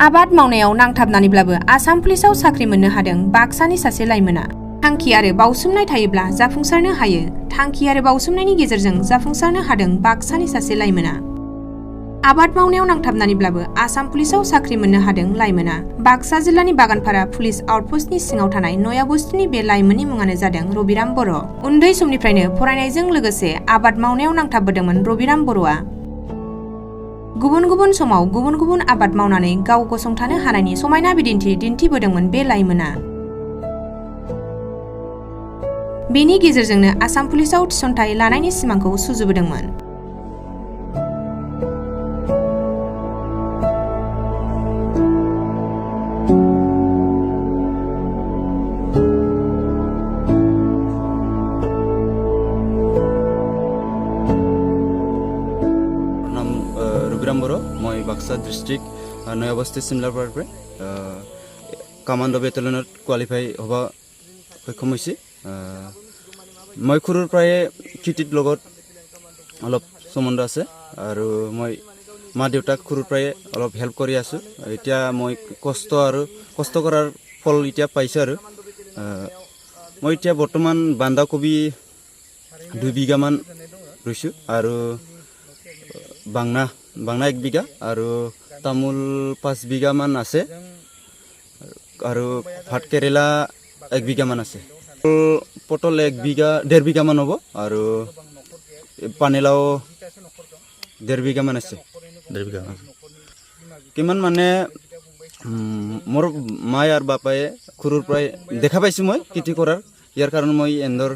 आबाद मावनायाव नांथाबनानैब्लाबो आसाम पुलिसाव साख्रि मोननो हादों बाक्सानि सासे लाइमोना। थांखि आरो बावसोमनाय थायोब्ला जाफुंसारनो हायो। थांखि आरो बावसोमनायनि गेजेरजों जाफुंसारनो हादों बाक्सानि सासे लाइमोना। आबाद मावनायाव नांथाबनानैब्लाबो आसाम पुलिसाव साख्रि मोननो हादों लाइमोना। बाक्सा जिल्लानि बागानपारा पुलिस आउटपस्टनि सिङाव थानाय नयाबस्तिनि बे लाइमोननि मुङानो जादों रबिराम बर'। उन्दै समनिफ्रायनो फरायनायजों लोगोसे आबाद मावनायाव नांथाबबोदोंमोन रबिराम बर'आ। गुबुन गुबुन समाव गुबुन गुबुन आबाद मावनानै गाव गसंथानो हानायनि समायना बिदिन्थि दिन्थिबोदोंमोन बे लाइमोना। बेनि गेजेरजोंनो आसाम पुलिसाव थिसनथाइ लानायनि सिमांखौ सुजुबोदोंमोन। ৰবিৰাম বড়ো, মই বাক্সা ডিষ্ট্ৰিক্ট নয়াবস্তি চিমলাপাৰাৰ পৰা কামাণ্ডো বেটেলিয়নত কোৱালিফাই হ'ব সক্ষম হৈছে। মই সৰুৰ পৰাই খেতিৰ লগত অলপ সম্বন্ধ আছে আৰু মই মা দেউতাক সৰুৰ পৰাই অলপ হেল্প কৰি আছোঁ। এতিয়া মই কষ্ট কৰাৰ ফল এতিয়া পাইছোঁ আৰু মই এতিয়া বৰ্তমান বন্ধাকবি 2 বিঘামান ৰুইছোঁ আৰু বাংনা 1 বিঘা আৰু তামোল 5 বিঘামান আছে আৰু ভাত কেৰেলা 1 বিঘামান আছে। পটল 1.5 বিঘামান হ'ব আৰু পানীলাও 1.5 বিঘামান আছে। 1.5 বিঘা কিমান মানে মোৰ মায়ে আৰু বাপায়ে সৰুৰ পৰাই দেখা পাইছোঁ মই খেতি কৰাৰ। ইয়াৰ কাৰণে মই এন্দৰ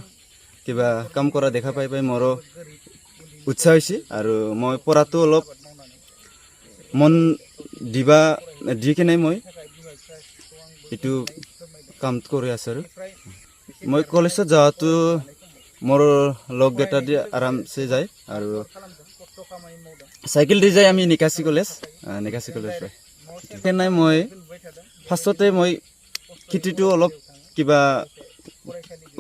কিবা কাম কৰা দেখা পাই মোৰো উৎসাহ হৈছে আৰু মই পঢ়াটো অলপ মন দি কিনে মই এইটো কাম কৰি আছোঁ। আৰু মই কলেজত যোৱাটো মোৰ লগকেইটা দি আৰামছে যায় আৰু চাইকেল দি যায় আমি নিকাশী কলেজ পাই। সেইকাৰণে মই ফাৰ্ষ্টতে মই খেতিটো অলপ কিবা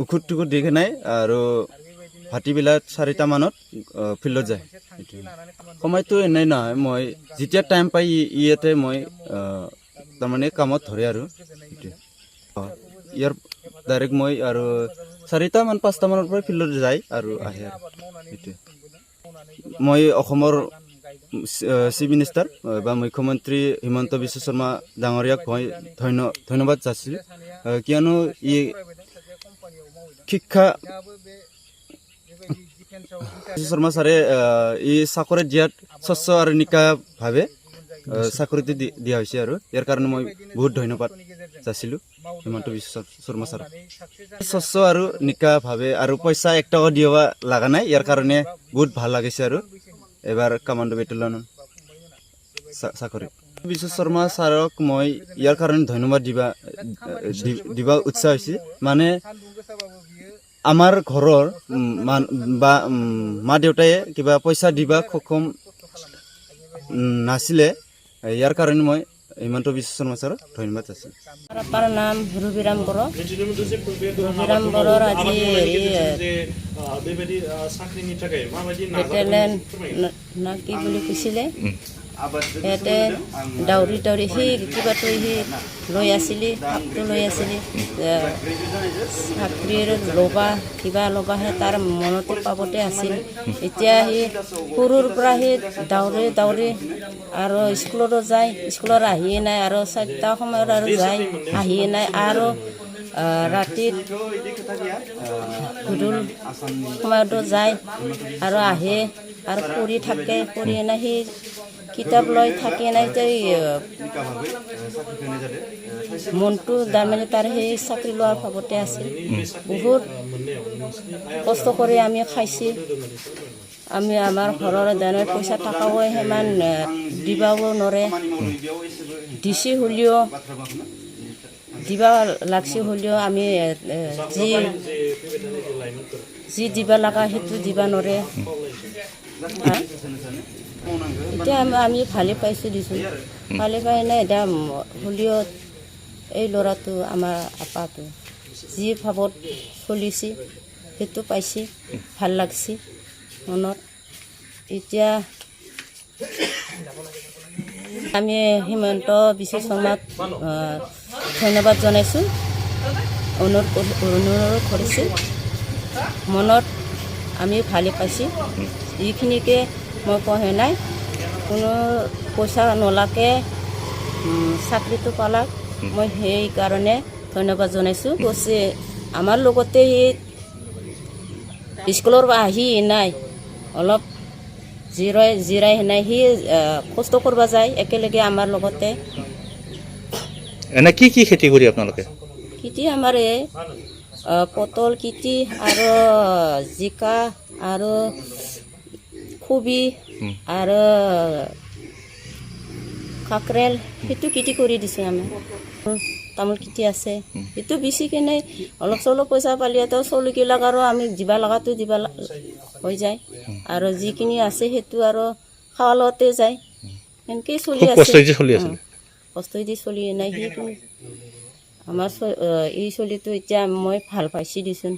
ঔষধ দি কিনে আৰু ভাটিবেলা 4টা মানত ফিল্ডত যায়। সময়টো এনেই নহয়, মই যেতিয়া টাইম পাই ইয়াতে মই তাৰমানে কামত ধৰে আৰু ইয়াৰ ডাইৰেক্ট মই আৰু 4টা মান 5টা মানৰ পৰা ফিল্ডত যায় আৰু আহে আৰু এইটোৱে। মই অসমৰ চিফ মিনিষ্টাৰ বা মুখ্যমন্ত্ৰী হিমন্ত বিশ্ব শৰ্মা ডাঙৰীয়াক মই ধন্যবাদ যাচিলোঁ, কিয়নো শিক্ষা শৰ্মা ছাৰে এই চাকৰি দিয়াত স্বচ্ছ আৰু নিকাভাৱে চাকৰিটো দিয়া হৈছে আৰু ইয়াৰ কাৰণে মই বহুত ধন্যবাদ যাচিলোঁ হিমন্ত বিশ্ব শৰ্মা ছাৰক। স্বচ্ছ আৰু নিকাভাৱে আৰু পইচা 1 টকা দিব লগা নাই, ইয়াৰ কাৰণে বহুত ভাল লাগিছে আৰু এবাৰ কামাণ্ডো বেটেলিয়নৰ চাকৰি। বিশ্ব শৰ্মা ছাৰক মই ইয়াৰ কাৰণে ধন্যবাদ দিবা উৎসাহ হৈছে, মানে আমাৰ ঘৰৰ মা দেউতাই কিবা পইচা দিবা সক্ষম নাছিলে, ইয়াৰ কাৰণে মই হিমন্ত বিশ্ব শৰ্মা ছাৰক ধন্যবাদ আছোঁ। তাৰ নাম ৰবিৰাম বড়ো। ৰবিৰাম বড়োৰ আজি বেটেলিয়ন না কি বুলি কৈছিলে, ইয়াতে দাউৰি সেই কিবাটো সি লৈ আছিলি, হাতটো লৈ আছিলি চাকৰিৰ কিবা ল'বাহে তাৰ মনতে পাবতে আছিল। এতিয়া সি সৰুৰ পৰা সি দাউৰি আৰু স্কুলতো যায়, স্কুলত আহিয়ে নাই আৰু 4টা সময়ত আৰু যায়, আহিয়ে নাই আৰু ৰাতিত গধূল সময়তো যায় আৰু আহে আৰু পঢ়ি থাকে। পঢ়ি নাই সি কিতাপ লৈ থাকি নাই, মনটো তাৰমানে তাৰ সেই চাকৰি লোৱাৰ ভাৱতে আছিল। বহুত কষ্ট কৰি আমি খাইছি, আমি আমাৰ ঘৰৰ দানৰ পইচা টকাও সিমান দিবাও নৰে, দিছি হ'লেও দিবা লাগছি হ'লেও আমি যি দিবা লগা সেইটো দিবা নৰে। এতিয়া আমি ভালে পাইছোঁ দিছোঁ, ভালে পাই নাই এতিয়া হ'লেও এই ল'ৰাটো আমাৰ আপাটো যি ভাৱত চলিছে সেইটো পাইছে, ভাল লাগছে মনত। এতিয়া আমি হিমন্ত বিশ্ব শৰ্মাক ধন্যবাদ জনাইছোঁ। অনুৰোধ কৰিছোঁ, মনত আমি ভালে পাইছোঁ। যিখিনিকে মই কোৱা নাই, কোনো পইচা নলাকে চাকৰিটো পালাক, মই সেইকাৰণে ধন্যবাদ জনাইছোঁ। কৈছে আমাৰ লগতে সি স্কুলৰ পৰা আহি নাই, অলপ জিৰাই নাই, সি কষ্ট কৰিব যায় একেলগে আমাৰ লগতে। এনে কি কি খেতি কৰি আপোনালোকে? খেতি আমাৰ পটল খেতি আৰু জিকা আৰু কবি আৰু কাকৰেল, সেইটো খেতি কৰি দিছোঁ আমি। তামোল খেতি আছে, সেইটো বেছি কেনে অলপ চলপ পইচা পালিতো চলিগিলাক আৰু আমি দিব লগাটো হৈ যায়, আৰু যিখিনি আছে সেইটো আৰু খোৱা লোৱাতে যায়। এনেকেই চলি আছে, কষ্ট দি চলি নাই। সেইটো আমাৰ এই চলিটো এতিয়া মই ভাল পাইছোঁ দিচোন।